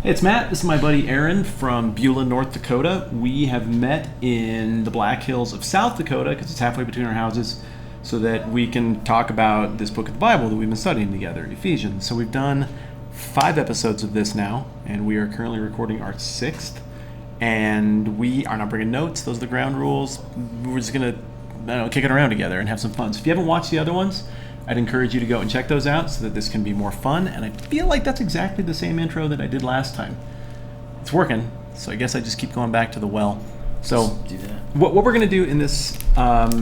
Hey, it's Matt. This is my buddy Aron from Beulah, North Dakota. We have met in the Black Hills of South Dakota because it's halfway between our houses so that we can talk about this book of the Bible that we've been studying together, Ephesians. So we've done 5 episodes of this now, and we are currently recording our 6th. And we are not bringing notes. Those are the ground rules. We're just going to kick it around together and have some fun. So if you haven't watched the other ones, I'd encourage you to go and check those out so that this can be more fun. And I feel like that's exactly the same intro that I did last time. It's working, so I guess I just keep going back to the well. So Let's do that. What we're going to do in this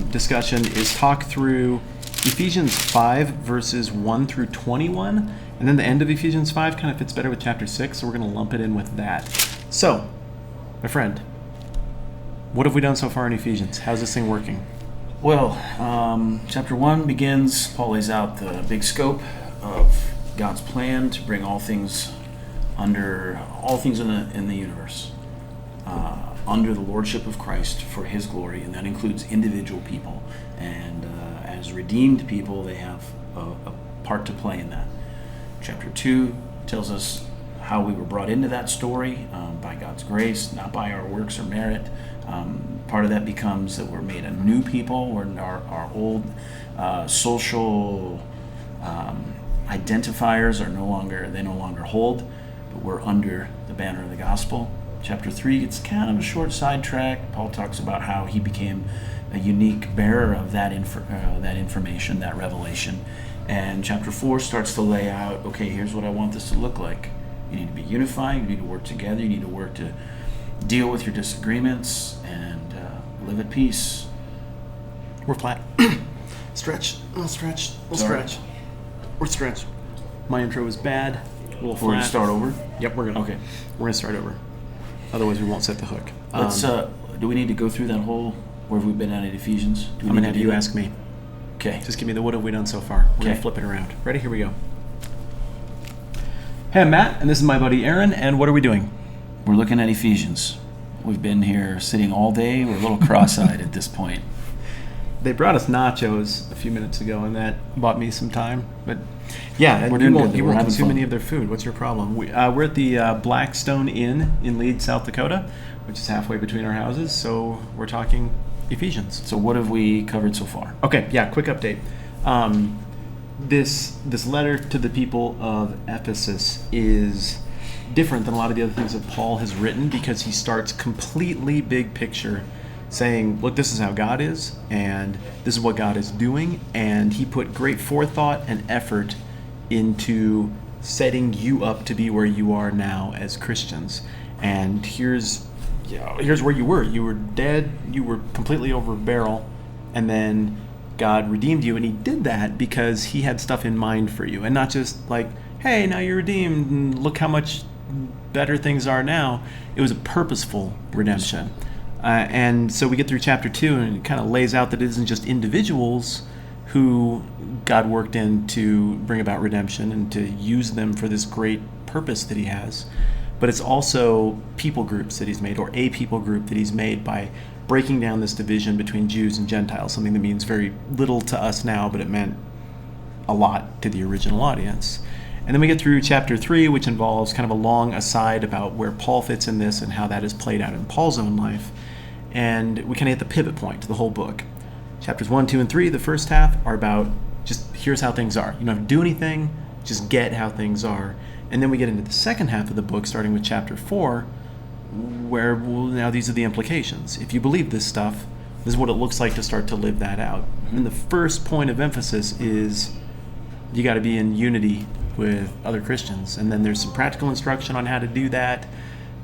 discussion is talk through Ephesians 5, verses 1 through 21. And then the end of Ephesians 5 kind of fits better with chapter 6, so we're going to lump it in with that. So, my friend, what have we done so far in Ephesians? How's this thing working? Well, chapter 1 begins, Paul lays out the big scope of God's plan to bring all things in the universe under the lordship of Christ for his glory, and that includes individual people. And as redeemed people, they have a part to play in that. Chapter 2 tells us how we were brought into that story by God's grace, not by our works or merit. Part of that becomes that we're made a new people, where our old social identifiers no longer hold, but we're under the banner of the gospel. Chapter 3, it's kind of a short sidetrack. Paul talks about how he became a unique bearer of that information, that revelation. And chapter 4 starts to lay out, okay, here's what I want this to look like. You need to be unified, you need to work together, you need to work to deal with your disagreements and live at peace. We're flat. Stretch. We'll stretch. We'll stretch. We're stretched. My intro was bad. A little flat. We're going to start over? Yep, we're going to start over. Otherwise, we won't set the hook. Let's. Do we need to go through that whole, where have we been at Ephesians? I'm going to have you ask me. Okay. Just give me the what have we done so far. We're going to flip it around. Ready? Here we go. Hey, I'm Matt, and this is my buddy Aron, and what are we doing? We're looking at Ephesians. We've been here sitting all day. We're a little cross-eyed at this point. They brought us nachos a few minutes ago, and that bought me some time. But yeah, we're doing good. You won't consume any of their food. What's your problem? We're at the Blackstone Inn in Leeds, South Dakota, which is halfway between our houses. So we're talking Ephesians. So what have we covered so far? Okay, yeah, quick update. This letter to the people of Ephesus is different than a lot of the other things that Paul has written, because he starts completely big picture, saying, look, this is how God is, and this is what God is doing, and he put great forethought and effort into setting you up to be where you are now as Christians. And here's where you were. You were dead, you were completely over a barrel, and then God redeemed you, and he did that because he had stuff in mind for you, and not just like, hey, now you're redeemed, and look how much better things are now. It was a purposeful redemption. And so we get through chapter 2, and it kind of lays out that it isn't just individuals who God worked in to bring about redemption and to use them for this great purpose that he has, but it's also people groups that he's made, or a people group that he's made by breaking down this division between Jews and Gentiles, something that means very little to us now, but it meant a lot to the original audience. And then we get through chapter 3, which involves kind of a long aside about where Paul fits in this and how that is played out in Paul's own life. And we kind of hit the pivot point to the whole book. Chapters 1, 2, and 3, the first half, are about just here's how things are. You don't have to do anything, just get how things are. And then we get into the second half of the book, starting with chapter 4, where now these are the implications. If you believe this stuff, this is what it looks like to start to live that out. And the first point of emphasis is you got to be in unity with other Christians. And then there's some practical instruction on how to do that.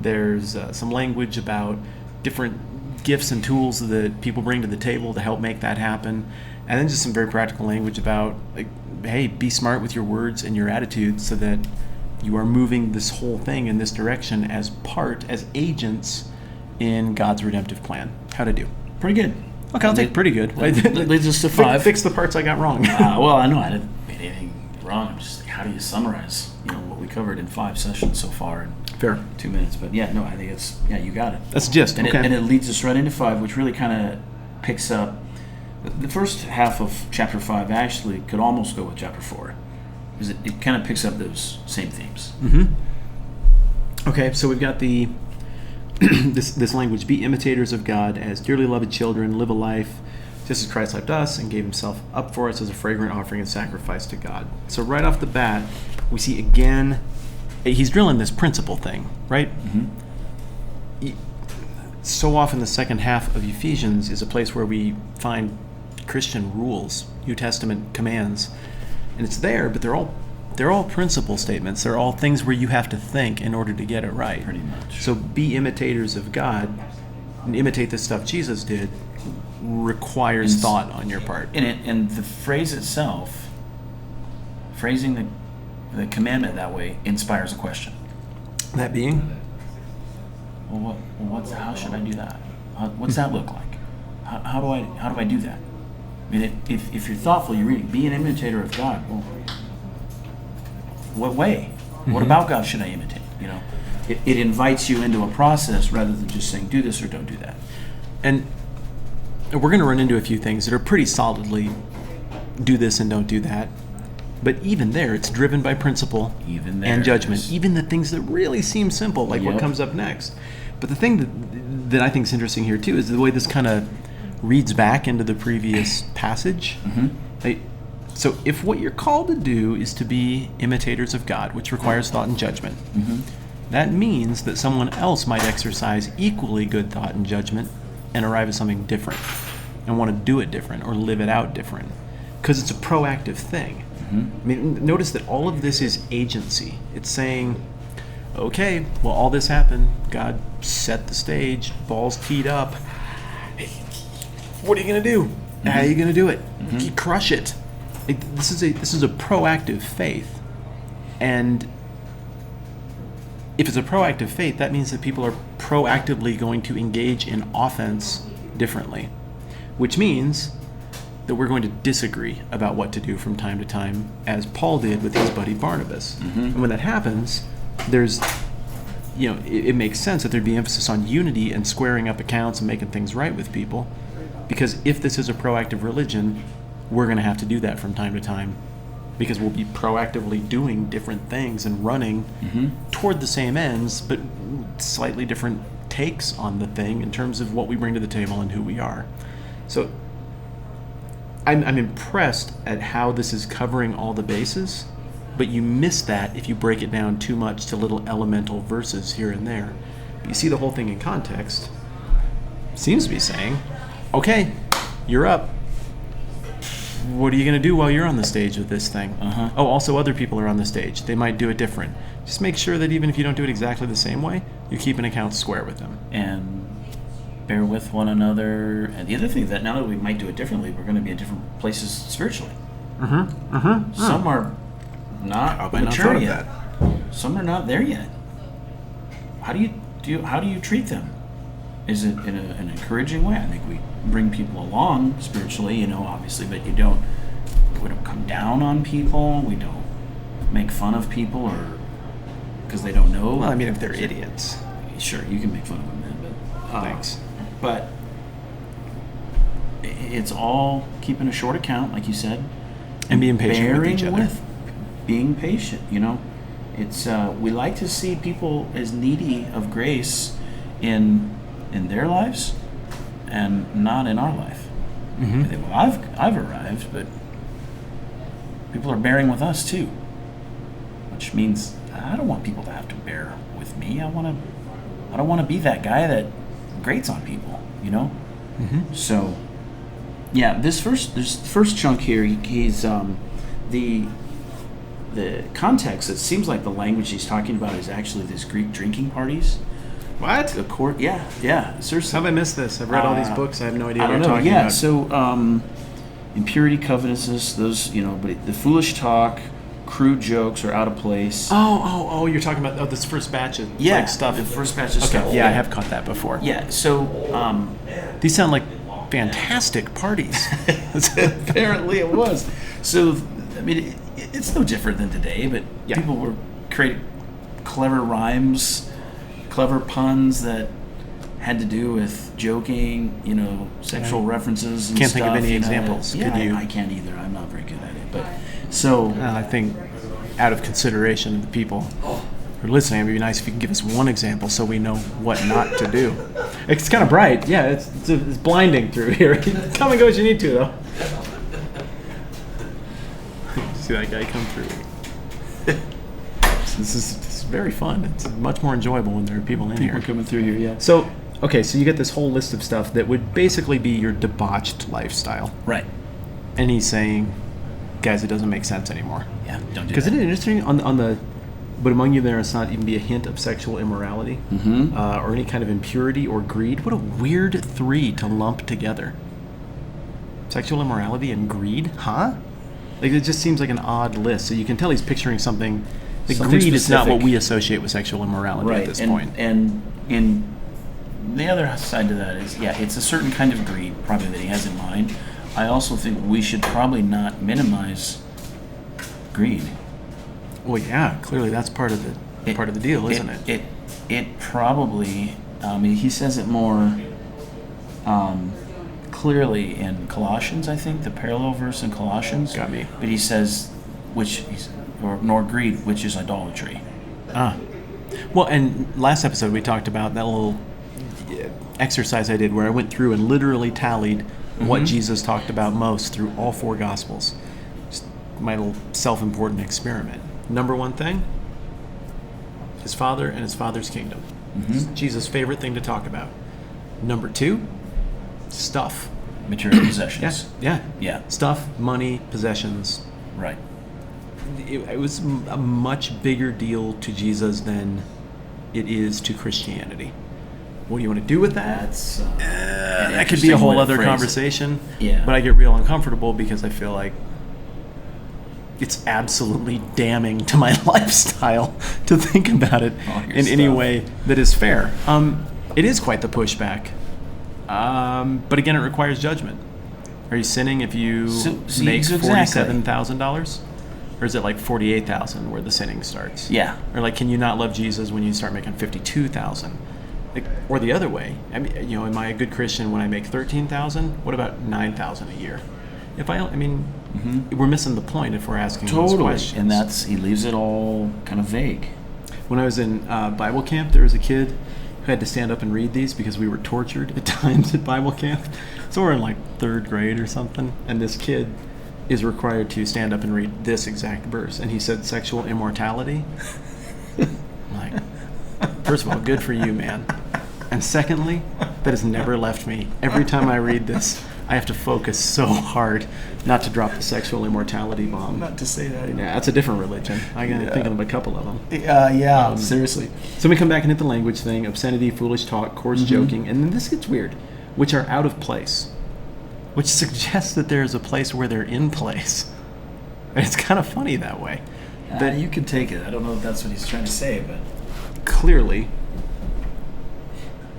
There's some language about different gifts and tools that people bring to the table to help make that happen. And then just some very practical language about, like, hey, be smart with your words and your attitudes so that you are moving this whole thing in this direction as agents in God's redemptive plan. How to do? Pretty good. Okay, I'll take pretty good. Leads us to 5. Fix the parts I got wrong. Well, I know I didn't make anything wrong. I'm just, how do you summarize what we covered in 5 sessions so far in Fair. 2 minutes? But yeah, no, I think it's, you got it. That's the gist. And, okay. it leads us right into 5, which really kind of picks up. The first half of chapter 5 actually could almost go with chapter 4, because it kind of picks up those same themes. Mm-hmm. Okay, so we've got the this language: be imitators of God as dearly loved children, live a life just as Christ loved us and gave himself up for us as a fragrant offering and sacrifice to God. So right off the bat, we see again, he's drilling this principle thing, right? So often the second half of Ephesians is a place where we find Christian rules, New Testament commands, and it's there, but they're all principle statements. They're all things where you have to think in order to get it right. Pretty much. So be imitators of God and imitate the stuff Jesus did requires thought on your part. And the phrase itself, phrasing the commandment that way, inspires a question. That being? How should I do that? What's that look like? How do I do that? I mean, if you're thoughtful, you read, be an imitator of God. Well, what way? What about God should I imitate? You know, it invites you into a process rather than just saying do this or don't do that. And we're going to run into a few things that are pretty solidly do this and don't do that. But even there, it's driven by principle and judgment. Even the things that really seem simple, like what comes up next. But the thing that I think is interesting here, too, is the way this kind of reads back into the previous passage. So if what you're called to do is to be imitators of God, which requires thought and judgment, that means that someone else might exercise equally good thought and judgment and arrive at something different and want to do it different or live it out different, because it's a proactive thing. I mean, notice that all of this is agency. It's saying, okay, well, all this happened. God set the stage, balls teed up. Hey, what are you going to do? How are you going to do it? You crush it. This is a proactive faith. And if it's a proactive faith, that means that people are proactively going to engage in offense differently, which means that we're going to disagree about what to do from time to time, as Paul did with his buddy Barnabas. And when that happens, there's, it makes sense that there'd be emphasis on unity and squaring up accounts and making things right with people, because if this is a proactive religion, we're going to have to do that from time to time, because we'll be proactively doing different things and running toward the same ends, but slightly different takes on the thing in terms of what we bring to the table and who we are. So I'm impressed at how this is covering all the bases, but you miss that if you break it down too much to little elemental verses here and there. You see the whole thing in context. Seems to be saying, okay, you're up. What are you going to do while you're on the stage with this thing? Oh, also other people are on the stage. They might do it different. Just make sure that even if you don't do it exactly the same way, you keep an account square with them. And bear with one another. And the other thing that now that we might do it differently, we're going to be in different places spiritually. Some are not mature yet. Some are not there yet. How do you treat them? Is it in an encouraging way? I think we bring people along spiritually, obviously, but we don't come down on people. We don't make fun of people or because they don't know. Well, I mean, if they're idiots, sure, you can make fun of them then. But thanks. But it's all keeping a short account, like you said, and being patient with each other. Being patient. It's we like to see people as needy of grace in their lives and not in our life. I think, well, I've arrived, but people are bearing with us too, which means I don't want people to have to bear with me. I don't want to be that guy that grates on people, So, yeah, this first chunk here, he's the context. It seems like the language he's talking about is actually these Greek drinking parties. What? The court? Yeah. Seriously. How have I missed this? I've read all these books. I have no idea what you're talking about. about. So impurity, covetousness, those, but the foolish talk, crude jokes are out of place. Oh, you're talking about this first batch of stuff. The first batch of stuff. Yeah, I have caught that before. Yeah, so these sound like fantastic parties. Apparently it was. So, I mean, it's no different than today, but people were creating clever rhymes, clever puns that had to do with joking, sexual references and Can't stuff. Think of any examples. Yeah, Could you? I can't either. I'm not very good at it. But so I think out of consideration of the people. are listening, it'd be nice if you can give us one example so we know what not to do. It's kind of bright. Yeah, it's blinding through here. Come and go as you need to, though. See that guy come through. This is very fun. It's much more enjoyable when there are people in here. People coming through here, yeah. So, okay, so you get this whole list of stuff that would basically be your debauched lifestyle. Right. And he's saying, guys, it doesn't make sense anymore. Yeah, don't do that. Because isn't it interesting on the, but among you there is not even be a hint of sexual immorality or any kind of impurity or greed. What a weird three to lump together. Sexual immorality and greed? Huh? Like, it just seems like an odd list. So you can tell he's picturing something. Greed specific. is not what we associate with sexual immorality at this point. And the other side to that is, it's a certain kind of greed probably that he has in mind. I also think we should probably not minimize greed. Well, yeah, clearly that's part of the deal, isn't it? It probably. He says it more clearly in Colossians. I think the parallel verse in Colossians. Got me. But he says, nor greed, which is idolatry. Well, and last episode we talked about that little exercise I did where I went through and literally tallied what Jesus talked about most through all four Gospels. Just my little self-important experiment. Number one thing, his Father and his Father's kingdom. It's Jesus' favorite thing to talk about. Number two, stuff. Material possessions. Yeah. Stuff, money, possessions. Right. It was a much bigger deal to Jesus than it is to Christianity. What do you want to do with that? That could be a whole other conversation. Yeah. But I get real uncomfortable because I feel like it's absolutely damning to my lifestyle to think about it in any way that is fair. It is quite the pushback. But again, it requires judgment. Are you sinning if you make $47,000? Or is it like $48,000 where the sinning starts? Yeah. Or like, can you not love Jesus when you start making $52,000? Like, or the other way. I mean, am I a good Christian when I make $13,000? What about $9,000 a year? We're missing the point if we're asking those questions. And he leaves it all kind of vague. When I was in Bible camp, there was a kid who had to stand up and read these because we were tortured at times at Bible camp. So we're in like third grade or something, and this kid is required to stand up and read this exact verse. And he said sexual immortality. I'm like, first of all, good for you, man. And secondly, that has never left me. Every time I read this, I have to focus so hard not to drop the sexual immortality bomb. Not to say that. Yeah, that's a different religion. I'm thinking of a couple of them. Seriously. So we come back and hit the language thing, obscenity, foolish talk, coarse joking, and then this gets weird, which are out of place, which suggests that there is a place where they're in place. And it's kind of funny that way. That you could take it. I don't know if that's what he's trying to say, but clearly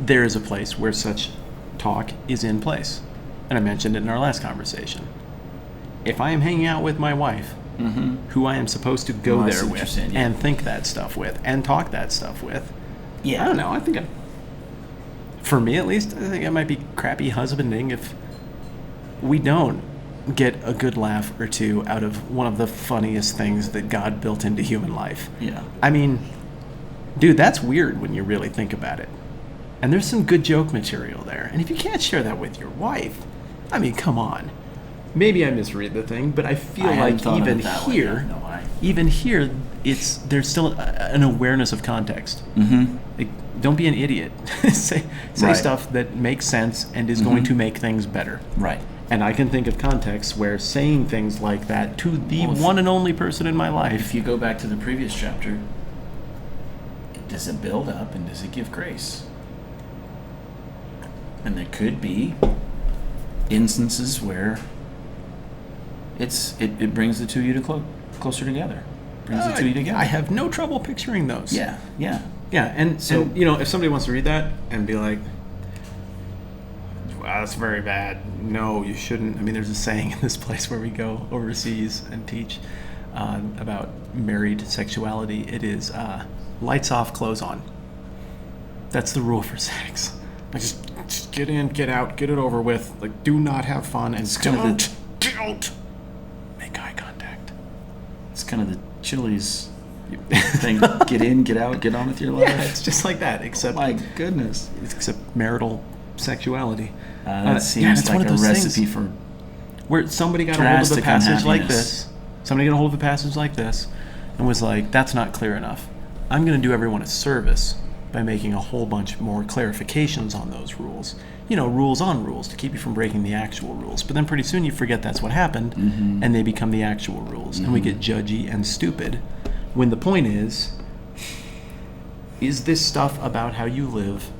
there is a place where such talk is in place. And I mentioned it in our last conversation. If I am hanging out with my wife, who I am supposed to go there with and think that stuff with and talk that stuff with, I don't know. I think for me at least, I think it might be crappy husbanding if we don't get a good laugh or two out of one of the funniest things that God built into human life. Yeah. I mean, dude, that's weird when you really think about it. And there's some good joke material there. And if you can't share that with your wife, I mean, come on. Maybe I misread the thing, but I feel like even here, there's still an awareness of context. Like, don't be an idiot. say stuff that makes sense and is going to make things better. Right. And I can think of contexts where saying things like that to the one and only person in my life. If you go back to the previous chapter, does it build up and does it give grace? And there could be instances where it brings the two of you closer together. I have no trouble picturing those. Yeah. And so, if somebody wants to read that and be like, wow, that's very bad. No, you shouldn't. I mean, there's a saying in this place where we go overseas and teach about married sexuality. It is lights off, clothes on. That's the rule for sex. Like, just get in, get out, get it over with. Like, do not have fun and don't make eye contact. It's kind of the Chili's Thing, get in, get out, get on with your life. Yeah, it's just like that, except My goodness. except marital sexuality. That seems it's one like of a those recipe things for where somebody got a hold of a drastic passage like unhappiness. this. Somebody got a hold of a passage like this and was like, that's not clear enough. I'm going to do everyone a service by making a whole bunch more clarifications on those rules. Rules on rules to keep you from breaking the actual rules. But then pretty soon you forget that's what happened, and they become the actual rules. And we get judgy and stupid. When the point is this stuff about how you live,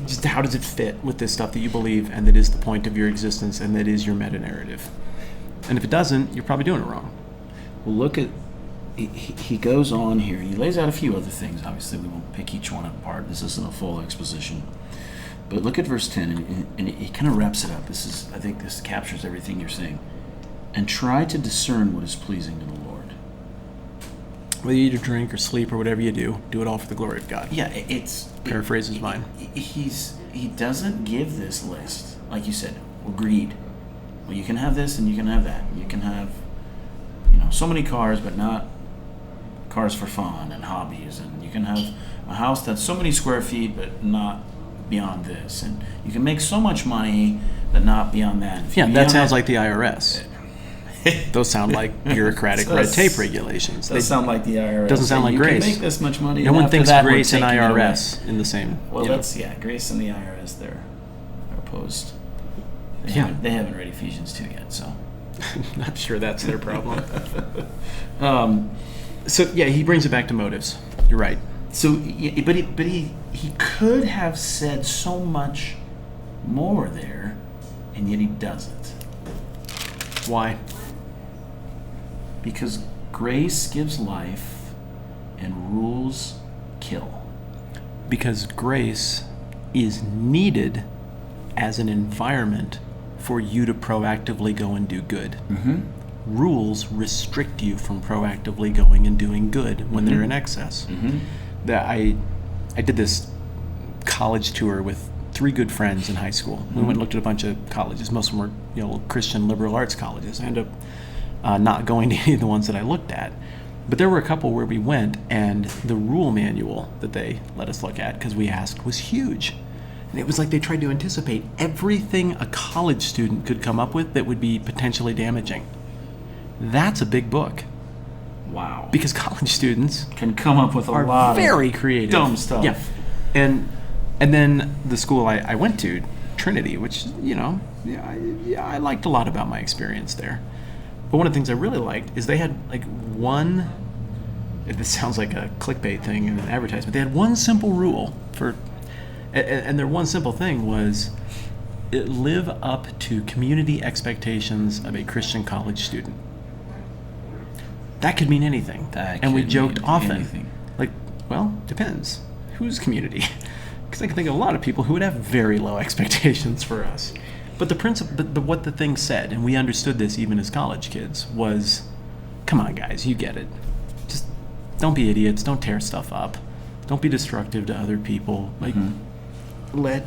just how does it fit with this stuff that you believe and that is the point of your existence and that is your meta-narrative? And if it doesn't, you're probably doing it wrong. Well, look at, he goes on here. He lays out a few other things. Obviously, we won't pick each one apart. This isn't a full exposition. But look at verse 10, and he kind of wraps it up. I think this captures everything you're saying. And try to discern what is pleasing to the Lord. Whether you eat or drink or sleep or whatever you do it all for the glory of God. Yeah, Paraphrases mine. He doesn't give this list. Like you said, well, greed. Well, you can have this and you can have that. You can have, so many cars, but not cars for fun and hobbies. And you can have a house that's so many square feet, but not beyond this. And you can make so much money, but not beyond that. Yeah, that sounds like the IRS. Those sound like bureaucratic red tape regulations. They sound like the IRS. Doesn't sound like you grace. You can make this much money. No one thinks that, grace and IRS in the same. Well, grace and the IRS, they're opposed. They haven't read Ephesians 2 yet, so. Not sure that's their problem. He brings it back to motives. You're right. So, but he could have said so much more there, and yet he doesn't. Why? Because grace gives life, and rules kill. Because grace is needed as an environment for you to proactively go and do good. Mm-hmm. Rules restrict you from proactively going and doing good when they're in excess. Mm-hmm. That I did this college tour with 3 good friends in high school. We went and looked at a bunch of colleges. Most of them were Christian liberal arts colleges. I ended up not going to any of the ones that I looked at. But there were a couple where we went, and the rule manual that they let us look at, because we asked, was huge. And it was like they tried to anticipate everything a college student could come up with that would be potentially damaging. That's a big book. Wow. Because college students can come up with a lot very of creative, dumb stuff. Yeah. And then the school I went to, Trinity, which, I liked a lot about my experience there. But one of the things I really liked is they had one, this sounds like a clickbait thing in an advertisement, they had one simple rule and their one simple thing was live up to community expectations of a Christian college student. That could mean anything. And we joked often. Depends. Whose community? Because I can think of a lot of people who would have very low expectations for us. But the principle, but what the thing said, and we understood this even as college kids, was, come on guys, you get it. Just don't be idiots, don't tear stuff up. Don't be destructive to other people. Let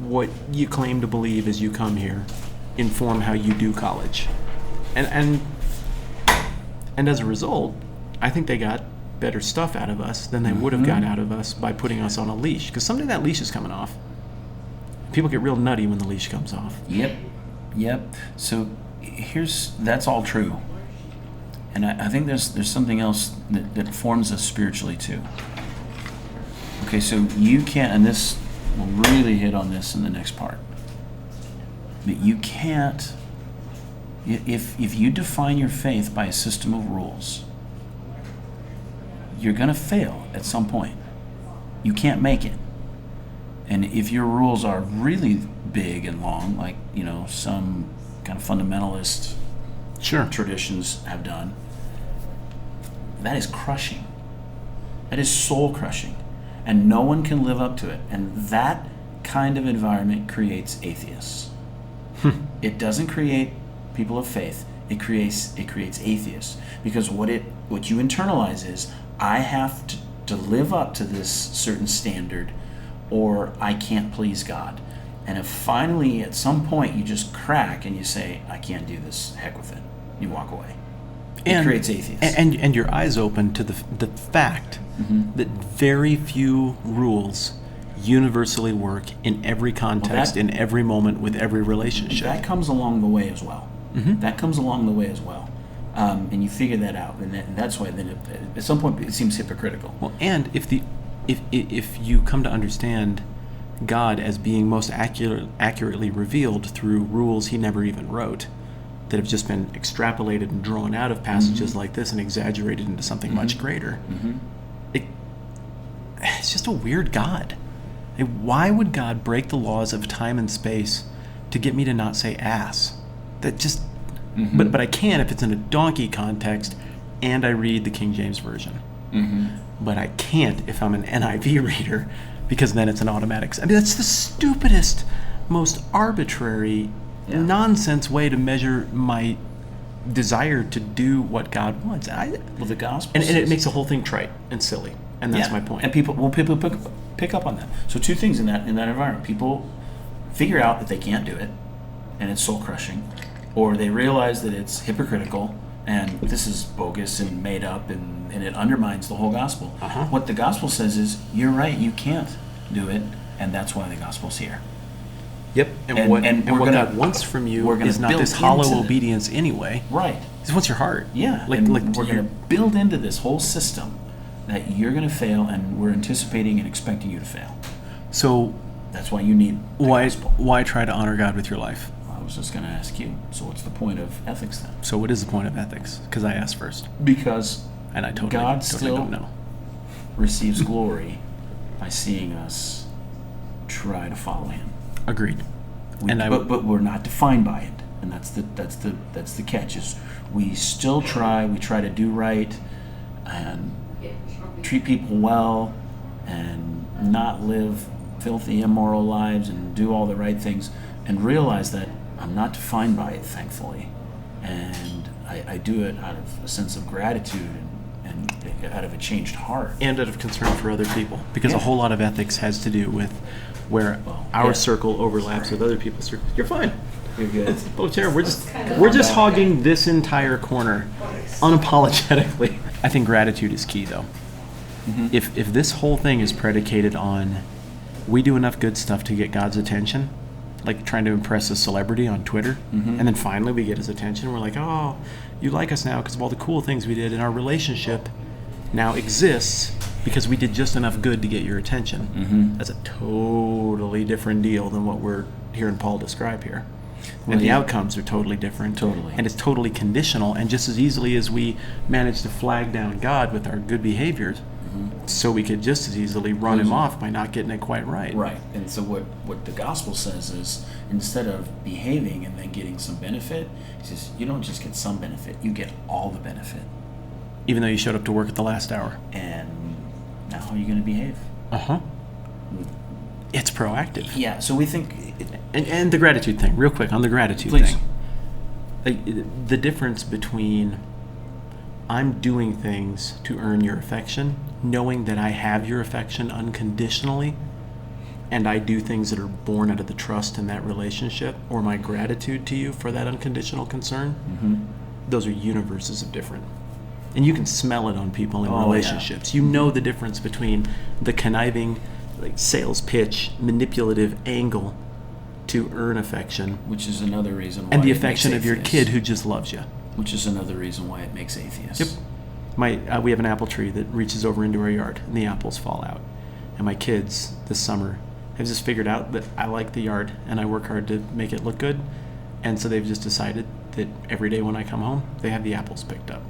what you claim to believe as you come here inform how you do college. And as a result, I think they got better stuff out of us than they would have got out of us by putting us on a leash. Because someday that leash is coming off. People get real nutty when the leash comes off. Yep. So that's all true. And I think there's something else that forms us spiritually too. Okay, so you can't, and this will really hit on this in the next part, but you can't, if you define your faith by a system of rules, you're going to fail at some point. You can't make it. And if your rules are really big and long, like, some kind of fundamentalist traditions have done, that is crushing. That is soul crushing. And no one can live up to it. And that kind of environment creates atheists. It doesn't create people of faith. It creates atheists. Because what you internalize is, I have to live up to this certain standard, or I can't please God. And if finally at some point you just crack and you say, I can't do this, heck with it, you walk away. It creates atheists. And your eyes open to the fact that very few rules universally work in every context, in every moment, with every relationship. That comes along the way as well. That comes along the way as well. And you figure that out, and that's why then at some point it seems hypocritical. Well, and if you come to understand God as being most accurately revealed through rules he never even wrote, that have just been extrapolated and drawn out of passages like this and exaggerated into something much greater, it's just a weird God. Why would God break the laws of time and space to get me to not say ass? That just... But I can if it's in a donkey context and I read the King James Version. But I can't if I'm an NIV reader, because then it's an automatic... I mean, that's the stupidest, most arbitrary, nonsense way to measure my desire to do what God wants. Well, the gospel and it makes the whole thing trite and silly, and that's my point. And people pick up on that. So two things in that environment: people figure out that they can't do it, and it's soul crushing, or they realize that it's hypocritical and this is bogus and made up, and it undermines the whole gospel. What the gospel says is, you're right, you can't do it, and that's why the gospel's here. Yep, and what God wants from you is not this hollow obedience anyway. Right. He wants your heart. Yeah, we're going to build into this whole system that you're going to fail, and we're anticipating and expecting you to fail. So that's why you need the gospel. Why try to honor God with your life? I was just going to ask you. So what's the point of ethics then? So what is the point of ethics? Because I asked first. Because I totally God don't know. Receives glory by seeing us try to follow Him. Agreed. But we're not defined by it, and that's the catch. Is we still try. We try to do right and treat people well, and not live filthy, immoral lives, and do all the right things, and realize that I'm not defined by it, thankfully, and I do it out of a sense of gratitude and out of a changed heart. And out of concern for other people. Because a whole lot of ethics has to do with where our circle overlaps with other people's circles. You're fine. You're good. Oh, Tara, we're just hogging this entire corner unapologetically. I think gratitude is key, though. If this whole thing is predicated on we do enough good stuff to get God's attention, like trying to impress a celebrity on Twitter, and then finally we get his attention, we're like, oh, you like us now because of all the cool things we did, and our relationship now exists because we did just enough good to get your attention. That's a totally different deal than what we're hearing Paul describe here. And the outcomes are totally different. Totally. And it's totally conditional. And just as easily as we manage to flag down God with our good behaviors, so we could just as easily run him off by not getting it quite right. Right. And so what the gospel says is, instead of behaving and then getting some benefit, he says, you don't just get some benefit, you get all the benefit. Even though you showed up to work at the last hour. And now how are you going to behave? It's proactive. Yeah, so we think... And the gratitude thing, real quick, on the gratitude thing. Like, the difference between I'm doing things to earn your affection, knowing that I have your affection unconditionally, and I do things that are born out of the trust in that relationship, or my gratitude to you for that unconditional concern, those are universes of different. And you can smell it on people in relationships. You know the difference between the conniving, like, sales pitch, manipulative angle to earn affection, which is another reason why, and the affection of your kid who just loves you, which is another reason why it makes atheists. Yep. We have an apple tree that reaches over into our yard, and the apples fall out. And my kids this summer have just figured out that I like the yard, and I work hard to make it look good, and so they've just decided that every day when I come home, they have the apples picked up,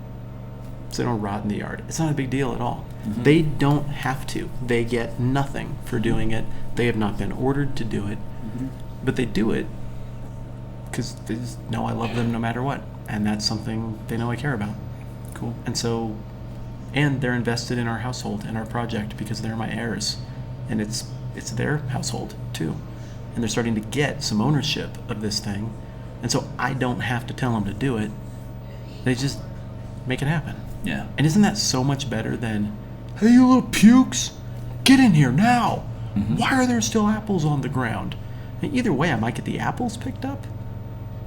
so they don't rot in the yard. It's not a big deal at all. They don't have to. They get nothing for doing it. They have not been ordered to do it, but they do it because they just know I love them no matter what, and that's something they know I care about. Cool. And so, and they're invested in our household and our project because they're my heirs, and it's their household too, and they're starting to get some ownership of this thing, and so I don't have to tell them to do it. They just make it happen. Yeah. And isn't that so much better than, hey, you little pukes, get in here now. Why are there still apples on the ground? And either way, I might get the apples picked up,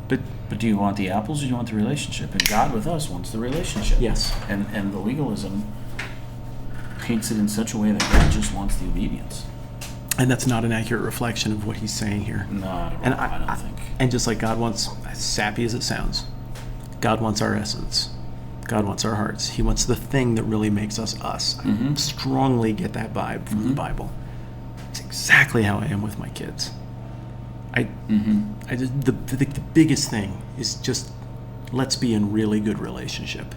but But do you want the apples or do you want the relationship? And God with us wants the relationship. Yes. And the legalism paints it in such a way that God just wants the obedience. And that's not an accurate reflection of what he's saying here. Not at all, And I don't think. And just like God wants, as sappy as it sounds, God wants our essence. God wants our hearts. He wants the thing that really makes us us. I strongly get that vibe from the Bible. It's exactly how I am with my kids. I just, the biggest thing is just let's be in really good relationship.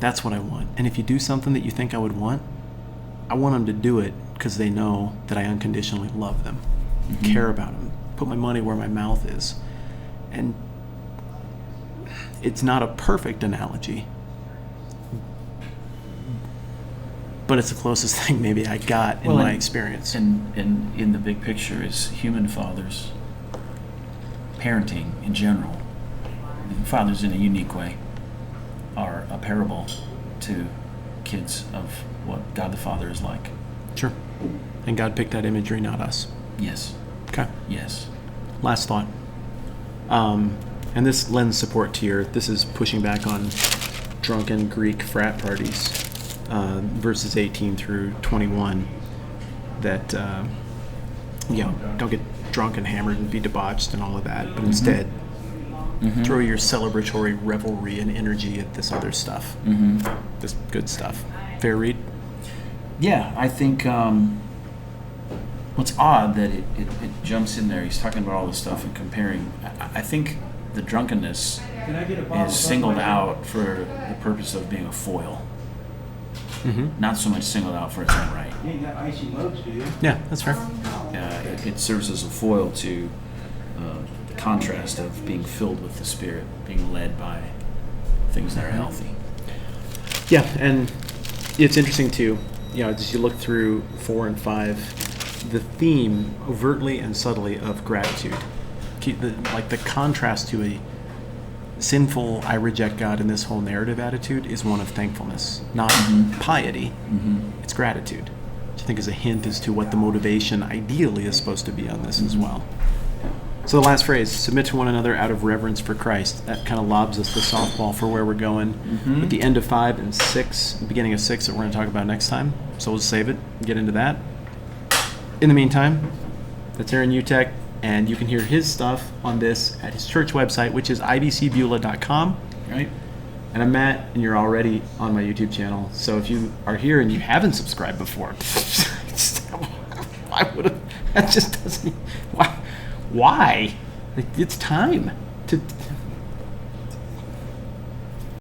That's what I want. And if you do something that you think I would want, I want them to do it because they know that I unconditionally love them, care about them, put my money where my mouth is. And it's not a perfect analogy, but it's the closest thing maybe I got in my experience. And in the big picture is human fathers, parenting in general, fathers in a unique way, are a parable to kids of what God the Father is like. Sure. And God picked that imagery, not us. Yes. Okay. Yes. Last thought. And this lends support to this is pushing back on drunken Greek frat parties, verses 18 through 21, that, don't get drunk and hammered and be debauched and all of that, but instead throw your celebratory revelry and energy at this other stuff, this good stuff. Fair read? Yeah, I think what's odd that it jumps in there. He's talking about all this stuff and comparing. I think the drunkenness is singled out for the purpose of being a foil. Not so much singled out for its own right. You ain't got icy mugs, do you? Yeah, that's fair. It serves as a foil to the contrast of being filled with the Spirit, being led by things that are healthy. Yeah, and it's interesting too, as you look through 4 and 5, the theme overtly and subtly of gratitude. The contrast to a sinful, I reject God in this whole narrative attitude is one of thankfulness, not piety. It's gratitude, which I think is a hint as to what the motivation ideally is supposed to be on this as well. So the last phrase, submit to one another out of reverence for Christ, that kind of lobs us the softball for where we're going at the end of 5 and 6, beginning of 6 that we're going to talk about next time. So we'll save it and get into that. In the meantime, that's Aron Utecht, and you can hear his stuff on this at his church website, which is ibcbeulah.com. Right? And I'm Matt, and you're already on my YouTube channel. So if you are here and you haven't subscribed before, why would that just doesn't. Why? It's time to